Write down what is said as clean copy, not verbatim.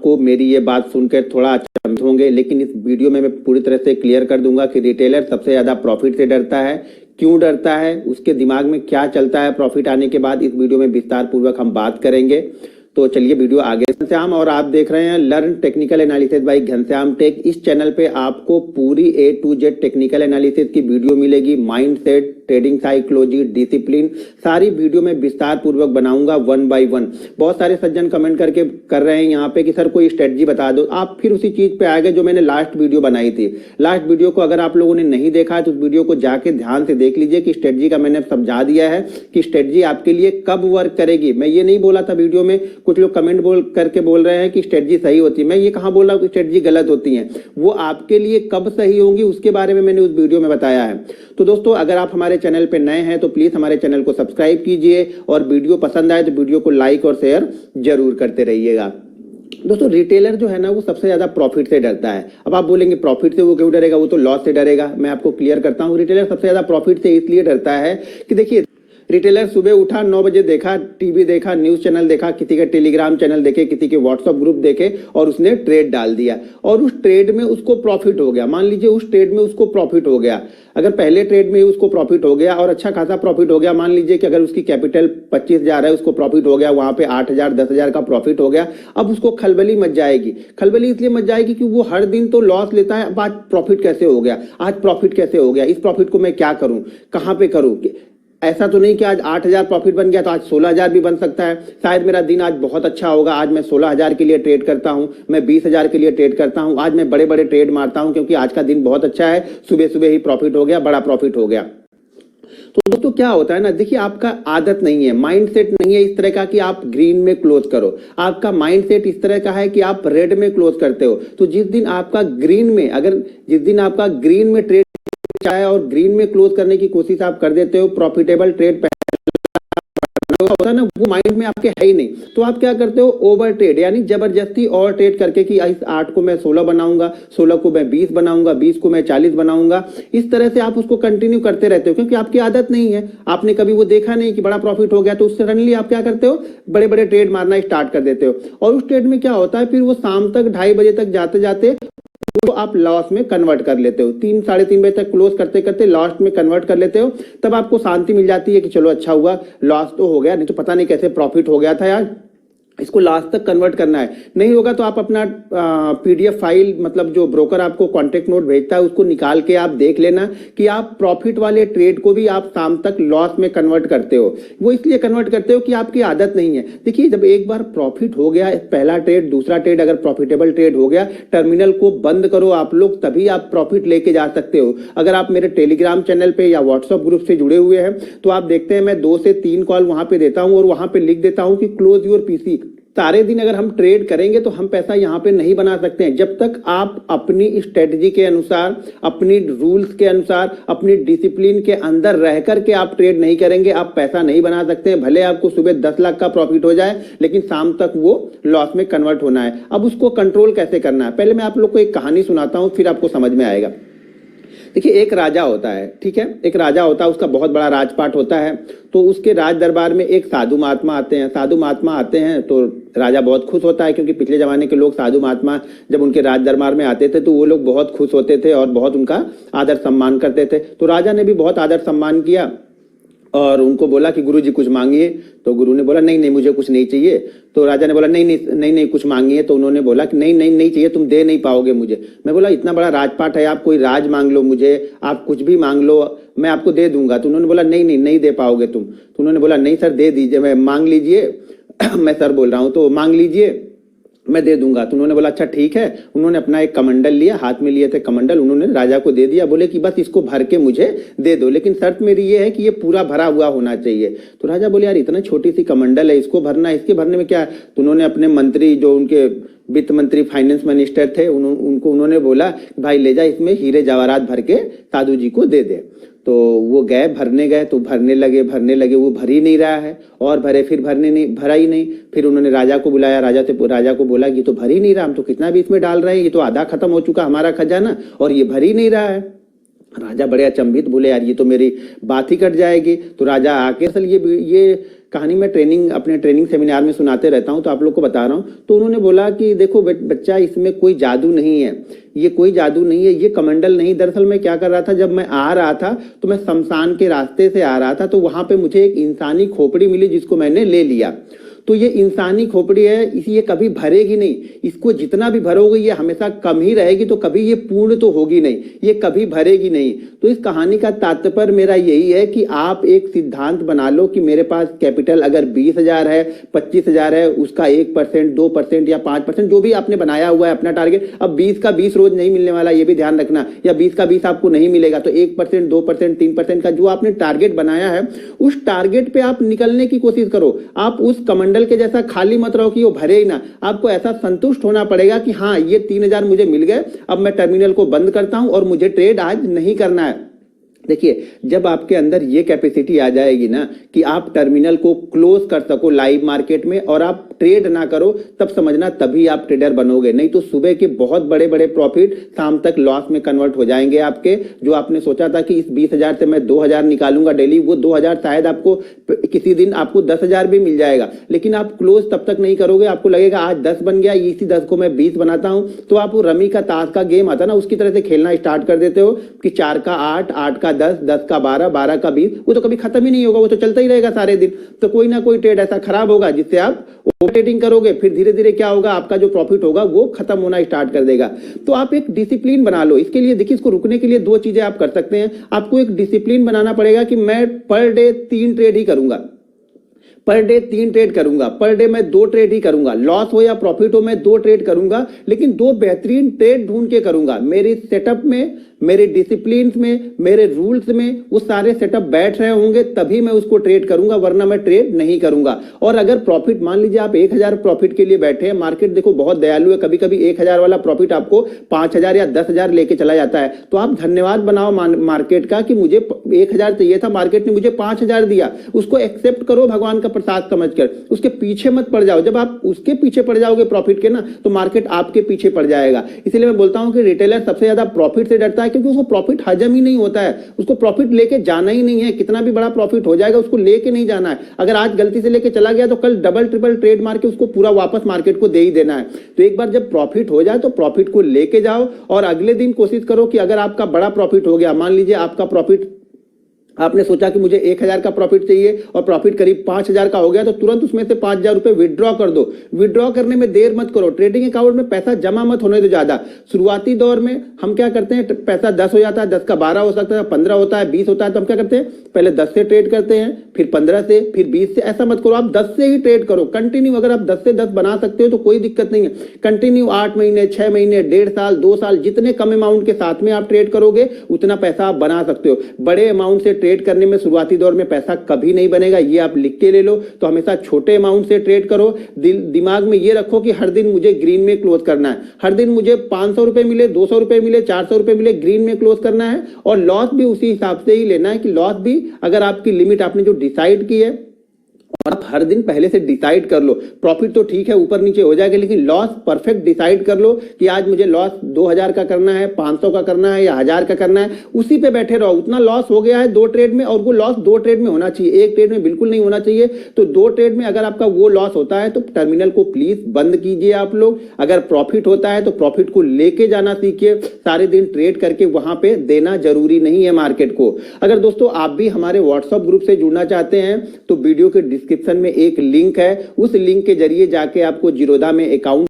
आपको मेरी ये बात सुनकर थोड़ा अचंभित होंगे, लेकिन इस वीडियो में मैं पूरी तरह से क्लियर कर दूंगा कि रिटेलर सबसे ज्यादा प्रॉफिट से डरता है, क्यों डरता है, उसके दिमाग में क्या चलता है प्रॉफिट आने के बाद। इस वीडियो में विस्तार पूर्वक हम बात करेंगे। तो चलिए वीडियो आगे। घनश्याम और आप देख रहे हैं learn technical analysis by Ghanshyam tech. इस चैनल पे आपको पूरी A to Z technical analysis की वीडियो मिलेगी। माइंडसेट, ट्रेडिंग साइकोलॉजी, डिसिप्लिन, सारी वीडियो में विस्तार पूर्वक बनाऊंगा 1 by 1। बहुत सारे सज्जन कमेंट करके कर रहे हैं यहाँ पे कि सर कोई स्ट्रेटजी बता दो। आप फिर उसी चीज पे आ गए जो मैंने लास्ट वीडियो बनाई थी। लास्ट वीडियो को अगर आप लोगों ने नहीं देखा है तो उस वीडियो को जाके ध्यान से देख लीजिए कि स्ट्रेटजी का मैंने समझा दिया है कि स्ट्रेटजी आपके लिए कब वर्क करेगी। मैं ये नहीं बोला था वीडियो में, कुछ लोग कमेंट करके बोल रहे हैं कि स्ट्रेटजी सही होती है। मैं ये कहां बोल रहा हूं कि स्ट्रेटजी गलत होती है। वो आपके लिए कब सही होंगी उसके बारे में मैंने उस वीडियो में बताया है। तो दोस्तों, अगर आप हमारे चैनल पे नए हैं तो प्लीज हमारे चैनल को सब्सक्राइब कीजिए और वीडियो पसंद आए तो वीडियो को लाइक और शेयर जरूर करते रहिएगा। दोस्तों, रिटेलर जो है ना वो सबसे ज्यादा प्रॉफिट से डरता है। अब आप बोलेंगे प्रॉफिट से वो क्यों डरेगा, वो तो लॉस से डरेगा। मैं आपको क्लियर करता हूं। रिटेलर सबसे ज्यादा प्रॉफिट से इसलिए डरता है कि देखिए, रिटेलर सुबह उठा 9 बजे, देखा टीवी, देखा न्यूज चैनल, देखा किसी के टेलीग्राम चैनल देखे, किसी के व्हाट्सएप ग्रुप देखे और उसने ट्रेड डाल दिया और उस ट्रेड में उसको प्रॉफिट हो गया। मान लीजिए उस ट्रेड में उसको प्रॉफिट हो गया। अगर पहले ट्रेड में ही उसको प्रॉफिट हो गया और अच्छा खासा प्रॉफिट हो गया, मान लीजिए कि अगर उसकी कैपिटल 25,000 है, उसको प्रॉफिट हो गया, वहां पे 8,000 10,000 का प्रॉफिट हो गया। अब उसको खलबली मच जाएगी। खलबली इसलिए मच जाएगी कि वो हर दिन तो लॉस लेता है। अब आज प्रॉफिट कैसे हो गया, आज प्रॉफिट कैसे हो गया, इस प्रॉफिट को मैं क्या करूं, कहां पे करूं। ऐसा तो नहीं कि आज 8,000 प्रॉफिट बन गया तो आज 16,000 भी बन सकता है। शायद मेरा दिन आज बहुत अच्छा होगा, आज मैं 16,000 के लिए ट्रेड करता हूं, मैं 20,000 के लिए ट्रेड करता हूं, आज मैं बड़े बड़े ट्रेड मारता हूं क्योंकि आज का दिन बहुत अच्छा है, सुबह सुबह ही प्रॉफिट हो गया, बड़ा प्रॉफिट हो गया। तो दोस्तों क्या होता है ना, देखिए आपका आदत नहीं है, माइंडसेट नहीं है इस तरह का कि आप ग्रीन में क्लोज करो। आपका माइंडसेट इस तरह का है कि आप रेड में क्लोज करते हो। तो जिस दिन आपका ग्रीन में, अगर जिस दिन आपका ग्रीन में ट्रेड चाहे और ग्रीन में क्लोज करने की कोशिश आप कर देते हो, प्रॉफिटेबल ट्रेड होता है ना, वो माइंड में आपके है ही नहीं। तो आप क्या करते हो, ओवर ट्रेड, यानी जबरदस्ती और ट्रेड करके कि इस 8 को मैं 16 बनाऊंगा, 16 को मैं 20 बनाऊंगा, 20 को मैं 40 बनाऊंगा। इस तरह से आप उसको कंटिन्यू करते रहते हो क्योंकि आपकी आदत नहीं है। आपने कभी वो देखा नहीं कि बड़ा प्रॉफिट हो गया, तो उससे सडनली आप क्या करते हो, बड़े बड़े ट्रेड मारना स्टार्ट कर देते हो। और उस ट्रेड में क्या होता है, फिर वो शाम तक 2:30 बजे तक जाते जाते तो आप लॉस में कन्वर्ट कर लेते हो। 3 साढ़े 3 बजे तक क्लोज करते करते लॉस में कन्वर्ट कर लेते हो। तब आपको शांति मिल जाती है कि चलो अच्छा हुआ, लॉस तो हो गया, नहीं तो पता नहीं कैसे प्रॉफिट हो गया था यार, इसको लास्ट तक कन्वर्ट करना है। नहीं होगा तो आप अपना PDF फाइल, मतलब जो ब्रोकर आपको कॉन्टेक्ट नोट भेजता है, उसको निकाल के आप देख लेना कि आप प्रॉफिट वाले ट्रेड को भी आप शाम तक लॉस में कन्वर्ट करते हो। वो इसलिए कन्वर्ट करते हो कि आपकी आदत नहीं है। देखिए, जब एक बार प्रॉफिट हो गया, पहला ट्रेड, दूसरा ट्रेड अगर प्रॉफिटेबल ट्रेड हो गया, टर्मिनल को बंद करो आप लोग, तभी आप प्रॉफिट लेके जा सकते हो। अगर आप मेरे टेलीग्राम चैनल पे या व्हाट्सएप ग्रुप से जुड़े हुए हैं तो आप देखते हैं मैं 2 से 3 कॉल वहां पे देता हूं और वहां पे लिख देता हूं कि क्लोज योर PC। सारे दिन अगर हम ट्रेड करेंगे तो हम पैसा यहाँ पे नहीं बना सकते हैं जब तक आप अपनी स्ट्रेटजी के अनुसार, अपनी रूल्स के अनुसार, अपनी डिसिप्लिन के अंदर रह करके आप ट्रेड नहीं करेंगे, आप पैसा नहीं बना सकते हैं। भले आपको सुबह 10 लाख का प्रॉफिट हो जाए लेकिन शाम तक वो लॉस में कन्वर्ट होना है। अब उसको कंट्रोल कैसे करना है, पहले मैं आप लोग को एक कहानी सुनाता हूं, फिर आपको समझ में आएगा। देखिए, एक राजा होता है, ठीक है, एक राजा होता है, उसका बहुत बड़ा राजपाट होता है। तो उसके राज दरबार में एक साधु महात्मा आते हैं। साधु महात्मा आते हैं तो राजा बहुत खुश होता है क्योंकि पिछले जमाने के लोग साधु महात्मा जब उनके राज दरबार में आते थे तो वो लोग बहुत खुश होते थे और बहुत उनका आदर सम्मान करते थे। तो राजा ने भी बहुत आदर सम्मान किया और उनको बोला कि गुरु जी कुछ मांगिए। तो गुरु ने बोला नहीं नहीं मुझे कुछ नहीं चाहिए। तो राजा ने बोला नहीं नहीं नहीं नहीं कुछ मांगिए। तो उन्होंने बोला कि नहीं नहीं नहीं चाहिए, तुम दे नहीं पाओगे मुझे। मैं बोला इतना बड़ा राजपाट है, आप कोई राज मांग लो मुझे, आप कुछ भी मांग लो, मैं आपको दे दूंगा। तो उन्होंने बोला नहीं नहीं नहीं दे पाओगे तुम। तो उन्होंने बोला नहीं सर दे दीजिए, मैं मांग लीजिए मैं सर बोल रहा हूँ तो मांग लीजिए, मैं दे दूंगा। तो उन्होंने बोला अच्छा ठीक है। उन्होंने अपना एक कमंडल लिया, हाथ में लिए थे कमंडल, उन्होंने राजा को दे दिया। बोले कि बस इसको भर के मुझे दे दो, लेकिन शर्त मेरी ये है कि ये पूरा भरा हुआ होना चाहिए। तो राजा बोले यार इतना छोटी सी कमंडल है, इसको भरना, इसके भरने में क्या है। तो उन्होंने अपने मंत्री, जो उनके वित्त मंत्री, फाइनेंस मिनिस्टर थे, उनको उन्होंने बोला भाई ले जा, इसमें हीरे जवाहरात भर के साधु जी को दे दे। तो वो गए, भरने गए तो भरने लगे, वो भर ही नहीं रहा है। और भरे, फिर भरा ही नहीं। फिर उन्होंने राजा को बुलाया, राजा को बोला कि ये तो भर ही नहीं रहा, हम तो कितना भी इसमें डाल रहे हैं, ये तो आधा खत्म हो चुका हमारा खजाना और ये भर ही नहीं रहा है। राजा बड़े अचंभित, बोले यार ये तो मेरी बात ही कट जाएगी। तो राजा आके असल ये कहानी मैं अपने ट्रेनिंग सेमिनार में सुनाते रहता हूं, तो आप लोग को बता रहा हूं। तो उन्होंने बोला कि देखो बच्चा, इसमें कोई जादू नहीं है, ये कोई जादू नहीं है, ये कमंडल नहीं। दरअसल मैं क्या कर रहा था, जब मैं आ रहा था तो मैं शमशान के रास्ते से आ रहा था, तो वहां पे मुझे एक इंसानी खोपड़ी मिली जिसको मैंने ले लिया। तो ये इंसानी खोपड़ी है, ये कभी भरेगी नहीं, इसको जितना भी भरोगे ये हमेशा कम ही रहेगी, तो कभी ये पूर्ण तो होगी नहीं, ये कभी भरेगी नहीं। तो इस कहानी का तात्पर्य मेरा यही है कि आप एक सिद्धांत बना लो कि मेरे पास कैपिटल अगर 20,000 है, 25,000 है, उसका 1%, 2% या 5%, जो भी आपने बनाया हुआ है अपना टारगेट। अब 20 का 20 रोज नहीं मिलने वाला, ये भी ध्यान रखना, या 20 का 20 आपको नहीं मिलेगा, तो 1%, 2%, 3% का जो आपने टारगेट बनाया है, उस टारगेट पे आप निकलने की कोशिश करो। आप उस कमंडल के जैसा खाली मत रहो कि वो भरे ही ना। आपको ऐसा संतुष्ट होना पड़ेगा कि हाँ, ये 3,000 मुझे मिल गए, अब मैं टर्मिनल को बंद करता हूं और मुझे ट्रेड आज नहीं करना है। देखिए, जब आपके अंदर ये कैपेसिटी आ जाएगी ना कि आप टर्मिनल को क्लोज कर सको लाइव मार्केट में और आप ट्रेड ना करो, तब समझना तभी आप ट्रेडर बनोगे। नहीं तो सुबह के बहुत बड़े बड़े प्रॉफिट शाम तक लॉस में कन्वर्ट हो जाएंगे आपके। जो आपने सोचा था कि इस 20,000 से मैं 2,000 निकालूंगा डेली, वो 2,000 शायद आपको किसी दिन आपको 10,000 भी मिल जाएगा, लेकिन आप क्लोज तब तक नहीं करोगे। आपको लगेगा आज 10 बन गया, इसी 10 को मैं 20 बनाता हूं, तो आप वो रमी का ताश का गेम आता ना, उसकी तरह से खेलना स्टार्ट कर देते हो कि 4 का 8, 8 का 10, 10 का 12, 12 का 20। वो तो कभी खत्म ही नहीं होगा, वो तो चलता ही रहेगा सारे दिन। तो कोई ना कोई ट्रेड ऐसा खराब होगा जिससे आप ओवर ट्रेडिंग करोगे, फिर धीरे धीरे क्या होगा, आपका जो प्रॉफिट होगा वो खत्म होना स्टार्ट कर देगा। तो आप एक डिसिप्लिन बना लो। इसके लिए देखिए, इसको रुकने के लिए 2 चीजें आप कर सकते हैं। आपको एक डिसिप्लिन बनाना पड़ेगा कि मैं पर डे 3 ट्रेड ही करूंगा, पर डे 3 ट्रेड करूंगा, पर डे मैं 2 ट्रेड ही करूंगा, लॉस हो या प्रॉफिट हो मैं 2 ट्रेड करूंगा, लेकिन 2 बेहतरीन ट्रेड ढूंढ के करूंगा। मेरे सेटअप में, मेरे डिसिप्लिन में, मेरे रूल्स में वो सारे सेटअप बैठ रहे होंगे, तभी मैं उसको ट्रेड करूंगा, वरना मैं ट्रेड नहीं करूंगा। और अगर प्रॉफिट, मान लीजिए आप 1,000 प्रॉफिट के लिए बैठे हैं, मार्केट देखो बहुत दयालु है, कभी कभी 1,000 वाला प्रॉफिट आपको 5,000 या 10,000 लेके चला जाता है, तो आप धन्यवाद बनाओ मार्केट का कि मुझे 1,000 चाहिए था, मार्केट ने मुझे 5,000 दिया। उसको एक्सेप्ट करो भगवान का प्रसाद समझकर, उसके पीछे मत पड़ जाओ। जब आप उसके पीछे पड़ जाओगे प्रॉफिट के ना, तो मार्केट आपके पीछे पड़ जाएगा। इसलिए मैं बोलता हूं कि रिटेलर सबसे ज्यादा प्रॉफिट से डरता है, क्योंकि उसको प्रॉफिट हजम ही नहीं होता है, उसको प्रॉफिट लेके जाना ही नहीं है। कितना भी बड़ा प्रॉफिट हो जाएगा, उसको लेके नहीं जाना है। अगर आज गलती से लेके चला गया तो कल डबल ट्रिपल ट्रेड मार के उसको पूरा वापस मार्केट को दे ही देना है। तो एक बार जब प्रॉफिट हो जाए तो प्रॉफिट को लेके जाओ, और अगले दिन कोशिश करो कि अगर आपका बड़ा प्रॉफिट हो गया, मान लीजिए आपका प्रॉफिट, आपने सोचा कि मुझे 1,000 का प्रॉफिट चाहिए और प्रॉफिट करीब 5,000 का हो गया, तो तुरंत उसमें से 5,000 रुपए विड्रॉ कर दो। विड्रॉ करने में देर मत करो, ट्रेडिंग अकाउंट में पैसा जमा मत होने दो ज्यादा। शुरुआती दौर में हम क्या करते हैं, पैसा 10 हो जाता है, 10 का 12 हो सकता है, 15 होता है, 20 होता है, तो हम क्या करते हैं, पहले 10 से ट्रेड करते हैं, फिर 15 से, फिर 20 से। ऐसा मत करो, आप 10 से ही ट्रेड करो कंटिन्यू। अगर आप 10 से 10 बना सकते हो तो कोई दिक्कत नहीं है। कंटिन्यू 8 महीने, 6 महीने, 1.5 साल, 2 साल, जितने कम अमाउंट के साथ में आप ट्रेड करोगे उतना पैसा आप बना सकते हो। बड़े अमाउंट से ट्रेड करने में शुरुआती दौर में पैसा कभी नहीं बनेगा, ये आप लिख के ले लो। तो हमेशा छोटे अमाउंट से ट्रेड करो। दिमाग में ये रखो कि हर दिन मुझे ग्रीन में क्लोज करना है, हर दिन मुझे 500 रुपए मिले, 200 रुपए मिले, 400 रुपए मिले, ग्रीन में क्लोज करना है। और लॉस भी उसी हिसाब से ही लेना है कि लॉस भी अगर आपकी लिमिट आपने जो डिसाइड की है, और आप हर दिन पहले से डिसाइड कर लो। प्रॉफिट तो ठीक है ऊपर नीचे हो जाएगा, लेकिन लॉस परफेक्ट डिसाइड कर लो कि आज मुझे लॉस 2,000 का करना है, 500 का करना है या 1,000 का करना है। उसी पे बैठे रहो। उतना लॉस हो गया है 2 ट्रेड में, और वो लॉस 2 ट्रेड में होना चाहिए, 1 ट्रेड में बिल्कुल नहीं होना चाहिए। तो 2 ट्रेड में अगर आपका वो लॉस होता है तो टर्मिनल को प्लीज बंद कीजिए आप लोग। अगर प्रॉफिट होता है तो प्रॉफिट को लेके जाना सीखिए। सारे दिन ट्रेड करके वहां पे देना जरूरी नहीं है मार्केट को। अगर दोस्तों आप भी हमारे व्हाट्सएप ग्रुप से जुड़ना चाहते हैं तो वीडियो के डिस्क्रिप्शन में एक लिंक है, उस लिंक के जरिए जाके आपको जीरोधा में अकाउंट